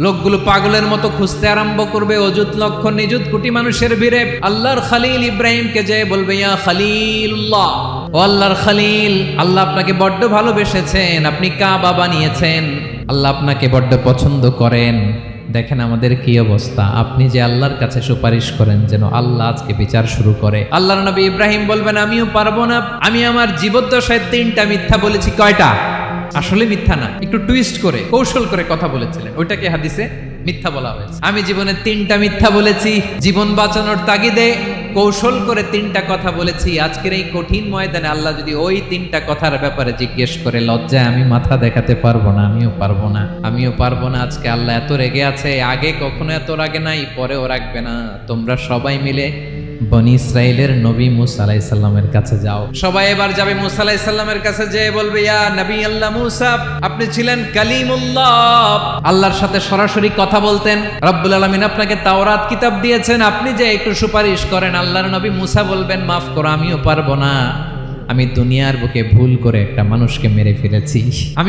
লোকগুলো পাগলের মতো খুঁজতে আরম্ভ করবে অযুত লক্ষ নিযুত কোটি মানুষের ভিড়ে আল্লাহর খলিল ইব্রাহিমকে যে বলবে ইয়া খলিলুল্লাহ, ও আল্লাহর খলিল, আল্লাহ আপনাকে বড্ড ভালোবেসেছেন, আপনি কাবা বানিয়েছেন, আল্লাহ আপনাকে বড্ড পছন্দ করেন। দেখেন আমাদের কি অবস্থা। আপনি যে আল্লাহর কাছে সুপারিশ করেন যেন আল্লাহ আজকে বিচার শুরু করে। আল্লাহর নবী ইব্রাহিম বলবেন আমিও পারবো না, আমি আমার জীবদ্দশায় 3টা মিথ্যা বলেছি। কয়টা? আসলে মিথ্যা না, একটু টুইস্ট করে কৌশল করে কথা বলেছিলেন, ওইটাকে হাদিসে মিথ্যা বলা হয়েছে। আমি জীবনে 3টা মিথ্যা বলেছি, জীবন বাঁচানোর তাগিদে কৌশল করে 3টা কথা বলেছি। আজকের এই কঠিন ময়দানে আল্লাহ যদি ওই 3টা কথার ব্যাপারে জিজ্ঞেস করে, লজ্জায় আমি মাথা দেখাতে পারবো না, আমিও পারবো না। আজকে আল্লাহ এত রেগে আছে, আগে কখনো এত রাগে নাই, পরেও রাখবে না। তোমরা সবাই মিলে বনি ইসরাইলের নবী মুসা আলাইহিস সালামের কাছে যাও। সবাই এবার যাবে মুসা আলাইহিস সালামের কাছে, যেয়ে বলবে ইয়া নবী আল্লাহ মুসা, আপনি ছিলেন কালিমুল্লাহ, আল্লাহর সাথে সরাসরি কথা বলতেন, রব্বুল আলামিন আপনাকে তাওরাত কিতাব দিয়েছেন, আপনি যে একটু সুপারিশ করেন। আল্লাহর নবী মুসা বলবেন মাফ করো, আমিও পারবো না, আমি দুনিয়ার বুকে ভুল করে একটা মানুষকে মেরে ফেলেছি। আমি